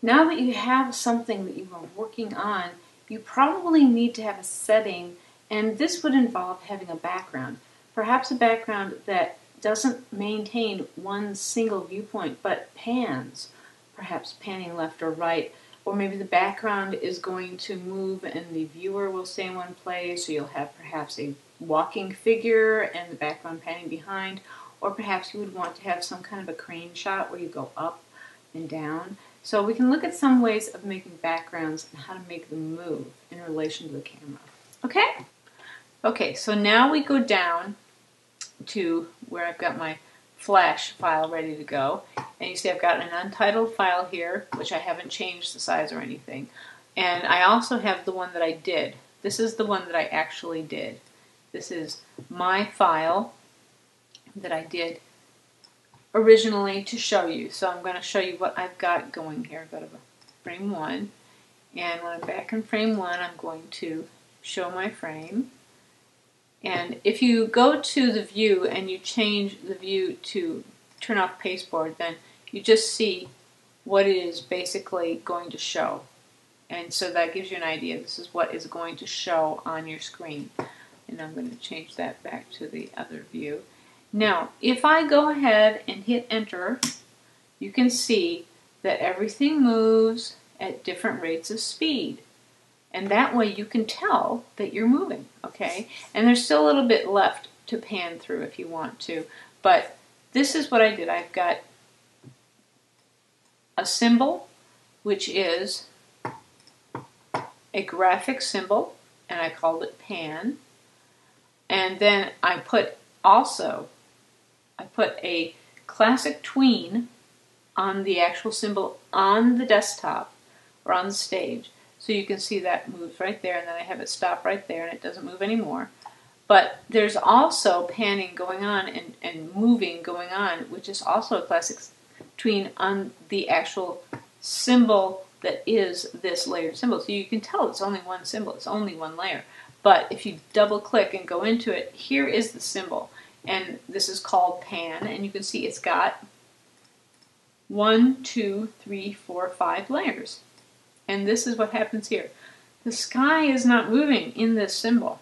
Now that you have something that you are working on, you probably need to have a setting, and this would involve having a background. Perhaps a background that doesn't maintain one single viewpoint, but pans, perhaps panning left or right, or maybe the background is going to move and the viewer will stay in one place, so you'll have perhaps a walking figure and the background panning behind, or perhaps you would want to have some kind of a crane shot where you go up and down. So we can look at some ways of making backgrounds and how to make them move in relation to the camera. Okay? Okay, so now we go down to where I've got my Flash file ready to go. And you see I've got an untitled file here, which I haven't changed the size or anything. And I also have the one that I did. This is the one that I actually did. This is my file that I did originally to show you. So I'm going to show you what I've got going here. Go to frame 1, and when I'm back in frame 1, I'm going to show my frame. And if you go to the view and you change the view to turn off pasteboard, then you just see what it is basically going to show. And so that gives you an idea. This is what is going to show on your screen. And I'm going to change that back to the other view. Now, if I go ahead and hit enter, you can see that everything moves at different rates of speed. And that way you can tell that you're moving, okay? And there's still a little bit left to pan through if you want to. But this is what I did. I've got a symbol, which is a graphic symbol, and I called it pan. And then I put a classic tween on the actual symbol on the desktop or on the stage. So you can see that moves right there, and then I have it stop right there and it doesn't move anymore. But there's also panning going on and moving going on, which is also a classic tween on the actual symbol that is this layered symbol. So you can tell it's only one symbol, it's only one layer. But if you double click and go into it, here is the symbol. And this is called pan, and you can see it's got 1, 2, 3, 4, 5 layers. And this is what happens here. The sky is not moving in this symbol.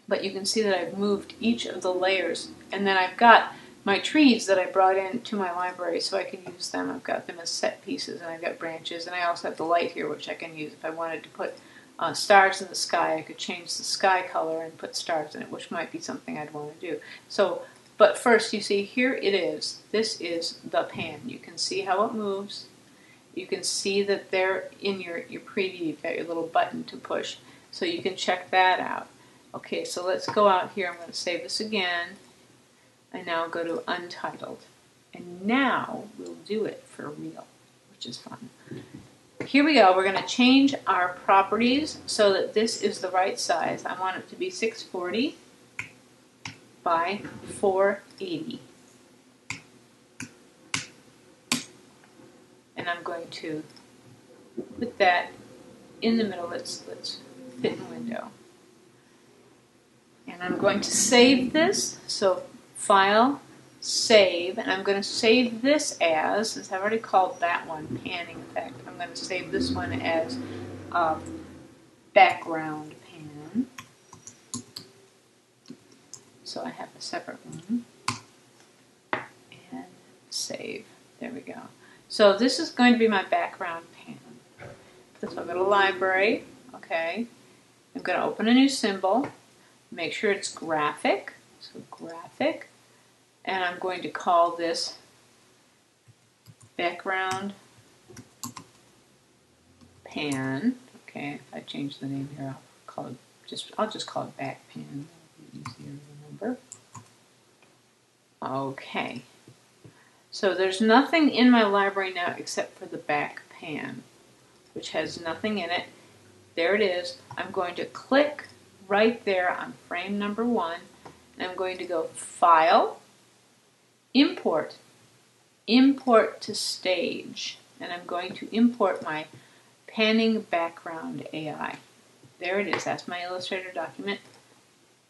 But you can see that I've moved each of the layers. And then I've got my trees that I brought into my library so I can use them. I've got them as set pieces, and I've got branches. And I also have the light here, which I can use. If I wanted to put stars in the sky, I could change the sky color and put stars in it, which might be something I'd want to do. So, but first, you see, here it is. This is the pan. You can see how it moves. You can see that there in your preview, you've got your little button to push, so you can check that out. Okay, so let's go out here. I'm going to save this again, and now go to Untitled. And now we'll do it for real, which is fun. Here we go. We're going to change our properties so that this is the right size. I want it to be 640 by 480. And I'm going to put that in the middle. Let's fit in window. And I'm going to save this. So File, Save, and I'm going to save this as, since I've already called that one Panning Effect, I'm going to save this one as Background Pan. So I have a separate one. And save. There we go. So this is going to be my background pan. So I'll go to Library, okay. I'm going to open a new symbol, make sure it's graphic, so graphic, and I'm going to call this background pan. Okay, if I change the name here, I'll just call it back pan. Easier to remember. Okay. So there's nothing in my library now except for the back pan, which has nothing in it. There it is. I'm going to click right there on frame number 1, and I'm going to go File, Import, Import to Stage, and I'm going to import my Panning Background AI. There it is. That's my Illustrator document,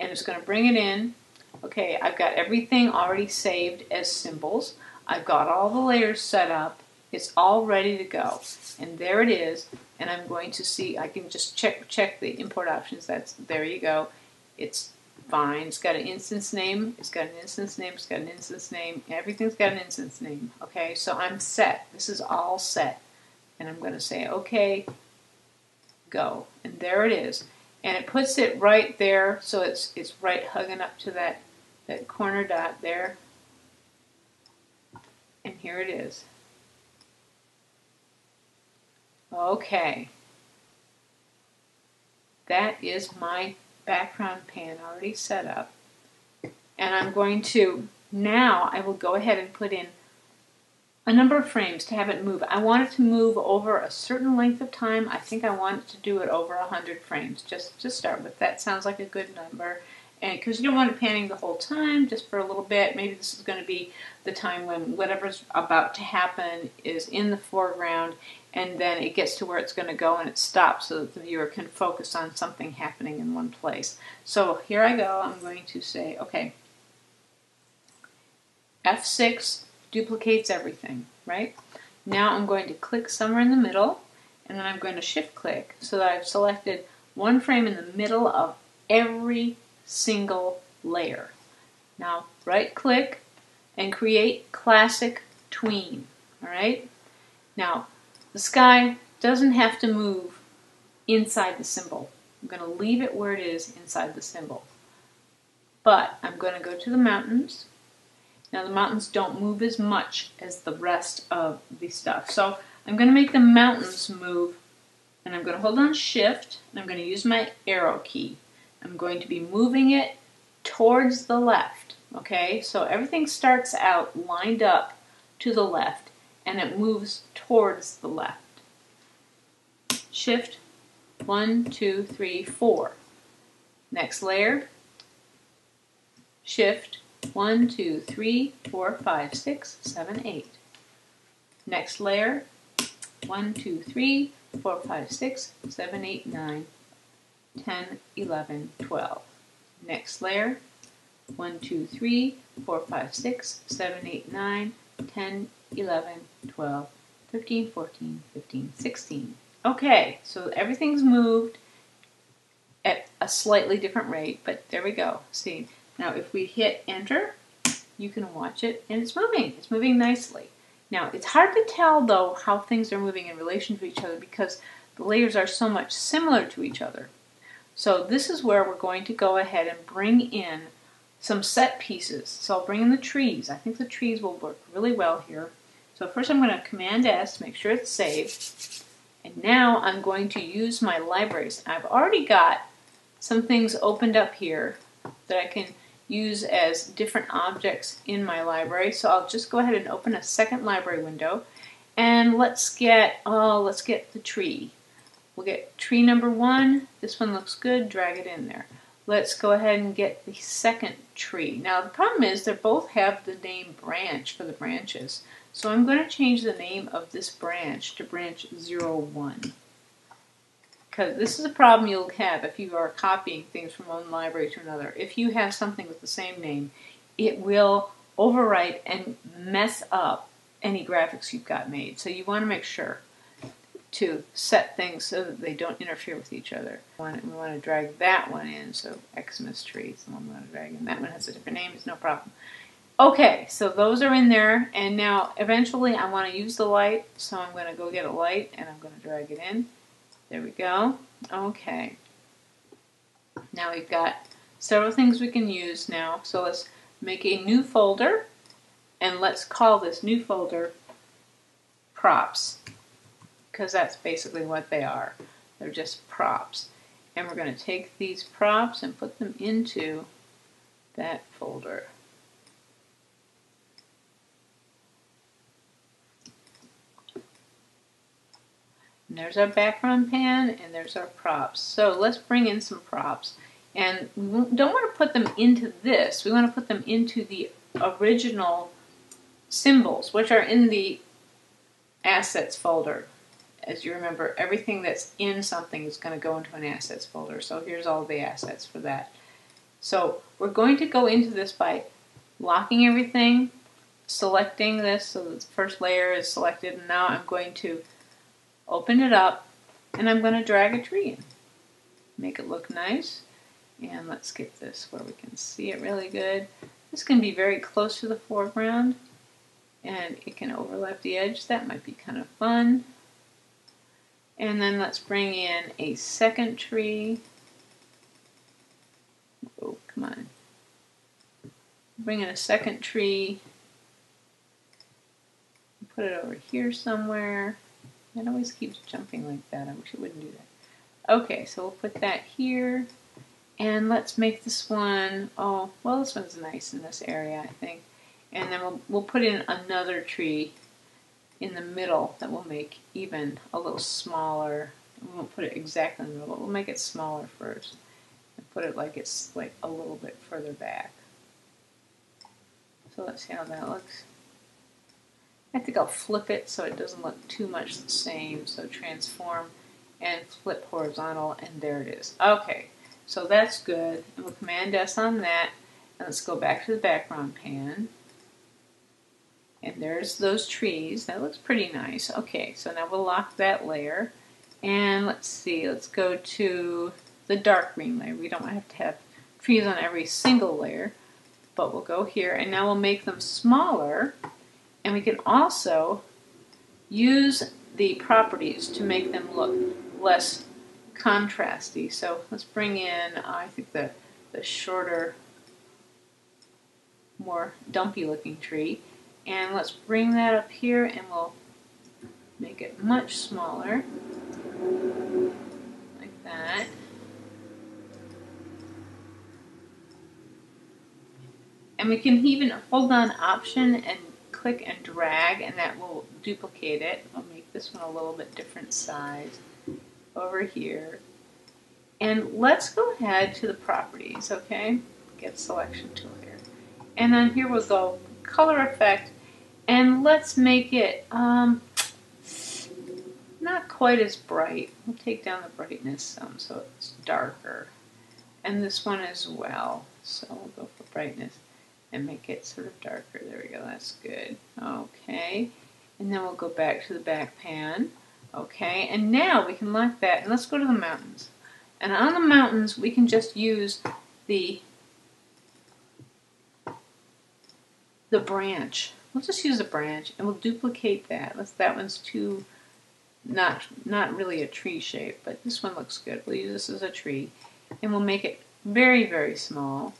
and it's going to bring it in. Okay, I've got everything already saved as symbols. I've got all the layers set up, It's all ready to go. And there it is. And I'm going to see, I can just check the import options. There you go. It's fine. It's got an instance name. It's got an instance name. It's got an instance name. Everything's got an instance name. Okay, so I'm set. This is all set. And I'm going to say, okay, go. And there it is. And it puts it right there, so it's right hugging up to that corner dot there. And here it is. Okay. That is my background pan already set up. And I'm going to, now I will go ahead and put in a number of frames to have it move. I want it to move over a certain length of time. I think I want it to do it over 100 frames, just to start with. That sounds like a good number. And because you don't want it panning the whole time, just for a little bit. Maybe this is going to be the time when whatever's about to happen is in the foreground, and then it gets to where it's going to go and it stops so that the viewer can focus on something happening in one place. So here I go. I'm going to say, okay, F6 duplicates everything, right? Now I'm going to click somewhere in the middle, and then I'm going to shift click so that I've selected one frame in the middle of every single layer. Now right click and create classic tween. Alright? Now the sky doesn't have to move inside the symbol. I'm going to leave it where it is inside the symbol. But I'm going to go to the mountains. Now the mountains don't move as much as the rest of the stuff. So I'm going to make the mountains move, and I'm going to hold on shift, and I'm going to use my arrow key. I'm going to be moving it towards the left. Okay, so everything starts out lined up to the left, and it moves towards the left. Shift, 1, 2, 3, 4. Next layer, shift, 1, 2, 3, 4, 5, 6, 7, 8. Next layer, 1, 2, 3, 4, 5, 6, 7, 8, 9, 10, 11, 12. Next layer, 1, 2, 3, 4, 5, 6, 7, 8, 9, 10, 11, 12, 13, 14, 15, 16. Okay, so everything's moved at a slightly different rate, but there we go. See, now if we hit enter, you can watch it, and it's moving. It's moving nicely. Now, it's hard to tell, though, how things are moving in relation to each other because the layers are so much similar to each other. So this is where we're going to go ahead and bring in some set pieces. So I'll bring in the trees. I think the trees will work really well here. So first I'm going to Command S to make sure it's saved. And now I'm going to use my libraries. I've already got some things opened up here that I can use as different objects in my library. So I'll just go ahead and open a second library window. And let's get the tree. We'll get tree number 1. This one looks good. Drag it in there. Let's go ahead and get the second tree. Now the problem is they both have the name branch for the branches. So I'm going to change the name of this branch to branch 01. Because this is a problem you'll have if you are copying things from one library to another. If you have something with the same name, it will overwrite and mess up any graphics you've got made. So you want to make sure to set things so that they don't interfere with each other. We want to drag that one in, so Xmas tree is the one we want to drag in. That one has a different name, it's no problem. Okay, so those are in there, and now eventually I want to use the light, so I'm going to go get a light and I'm going to drag it in. There we go. Okay. Now we've got several things we can use now, so let's make a new folder, and let's call this new folder props, because that's basically what they are. They're just props. And we're going to take these props and put them into that folder. And there's our background pan, and there's our props. So let's bring in some props. And we don't want to put them into this. We want to put them into the original symbols, which are in the assets folder. As you remember, everything that's in something is going to go into an assets folder. So here's all the assets for that. So we're going to go into this by locking everything, selecting this so the first layer is selected, and now I'm going to open it up and I'm going to drag a tree in. Make it look nice. And let's get this where we can see it really good. This can be very close to the foreground and it can overlap the edge. That might be kind of fun. And then let's bring in a second tree. Oh, come on. Bring in a second tree. Put it over here somewhere. It always keeps jumping like that. I wish it wouldn't do that. Okay, so we'll put that here. And let's make this one, oh, well, this one's nice in this area, I think. And then we'll put in another tree in the middle that will make even a little smaller. We won't put it exactly in the middle, but we'll make it smaller first. And put it like it's like a little bit further back. So let's see how that looks. I think I'll flip it so it doesn't look too much the same. So transform and flip horizontal, and there it is. Okay, so that's good. And we'll Command S on that. And let's go back to the background pan. And there's those trees. That looks pretty nice. Okay, so now we'll lock that layer. And let's see, let's go to the dark green layer. We don't have to have trees on every single layer, but we'll go here. And now we'll make them smaller. And we can also use the properties to make them look less contrasty. So let's bring in, I think, the shorter, more dumpy looking tree. And let's bring that up here and we'll make it much smaller. Like that. And we can even hold down Option and click and drag, and that will duplicate it. I'll make this one a little bit different size over here. And let's go ahead to the properties, okay? Get selection tool here. And then here we'll go color effect, and let's make it not quite as bright. We'll take down the brightness some so it's darker. And this one as well. So we'll go for brightness and make it sort of darker. There we go, that's good. Okay, and then we'll go back to the back pan. Okay, and now we can lock that, and let's go to the mountains. And on the mountains, we can just use the branch. We'll just use a branch, and we'll duplicate that. That one's too, not really a tree shape, but this one looks good. We'll use this as a tree, and we'll make it very, very small.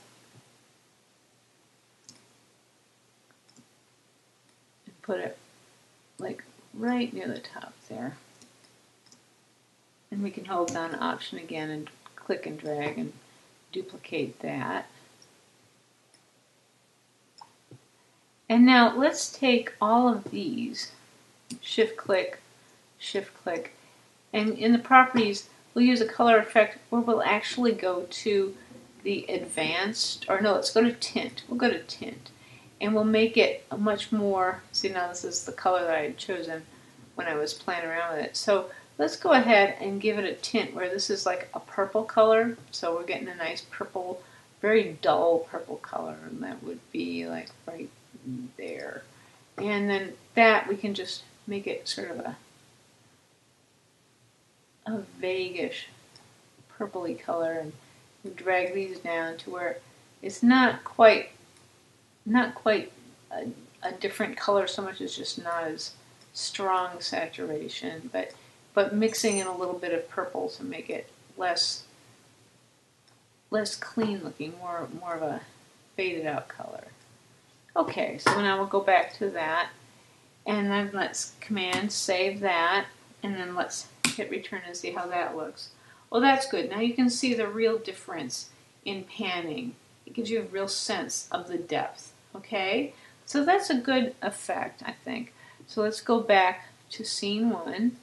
Put it like right near the top there. And we can hold down Option again and click and drag and duplicate that. And now let's take all of these, shift click, and in the properties we'll use a color effect where we'll actually go to the advanced, or no, let's go to Tint. We'll go to Tint. And we'll make it a much more, see now this is the color that I had chosen when I was playing around with it. So let's go ahead and give it a tint where this is like a purple color. So we're getting a nice purple, very dull purple color, and that would be like right there. And then that we can just make it sort of a vaguish purpley color, and we drag these down to where it's not quite a different color so much as just not as strong saturation, but mixing in a little bit of purple to make it less clean looking, more of a faded out color. Okay, so now we'll go back to that, and then let's Command save that, and then let's hit return and see how that looks. Well, that's good. Now you can see the real difference in panning. It gives you a real sense of the depth. Okay, so that's a good effect, I think. So let's go back to scene 1,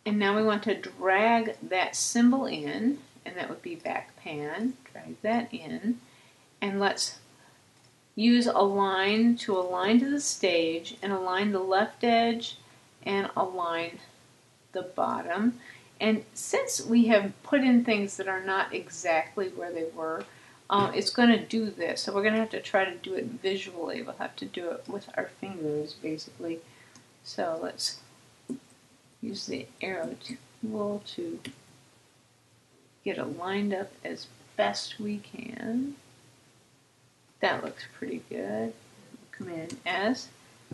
and now we want to drag that symbol in, and that would be back pan. Drag that in, and let's use align to align to the stage, and align the left edge, and align the bottom. And since we have put in things that are not exactly where they were, it's going to do this. So we're going to have to try to do it visually. We'll have to do it with our fingers, basically. So let's use the arrow tool to get it lined up as best we can. That looks pretty good. Command S.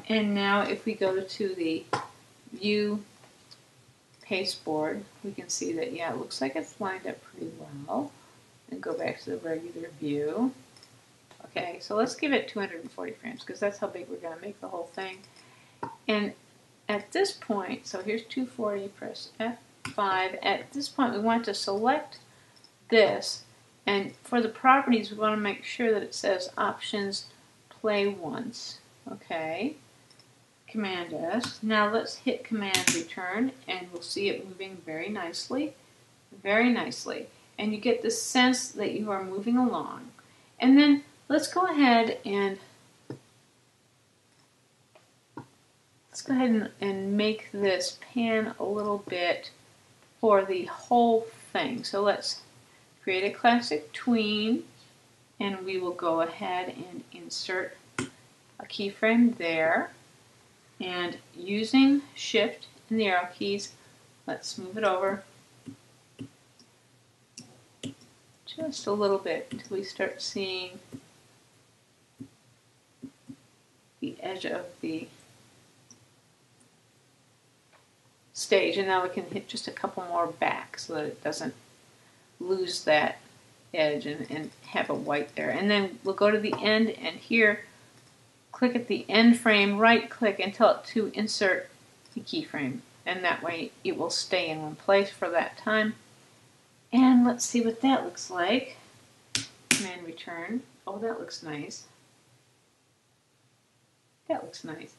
And now if we go to the view pasteboard, we can see that, yeah, it looks like it's lined up pretty well. And go back to the regular view. Okay, so let's give it 240 frames because that's how big we're going to make the whole thing. And at this point, so here's 240, press F5. At this point, we want to select this. And for the properties, we want to make sure that it says Options Play Once. Okay. Command S. Now let's hit Command Return, and we'll see it moving very nicely. Very nicely. And you get the sense that you are moving along. And then let's go ahead and make this pan a little bit for the whole thing. So let's create a classic tween, and we will go ahead and insert a keyframe there. And using Shift and the arrow keys, let's move it over just a little bit until we start seeing the edge of the stage. And now we can hit just a couple more back so that it doesn't lose that edge and have a white there. And then we'll go to the end, and here click at the end frame, right click and tell it to insert the keyframe, and that way it will stay in one place for that time. And let's see what that looks like. Command Return. Oh, that looks nice. That looks nice.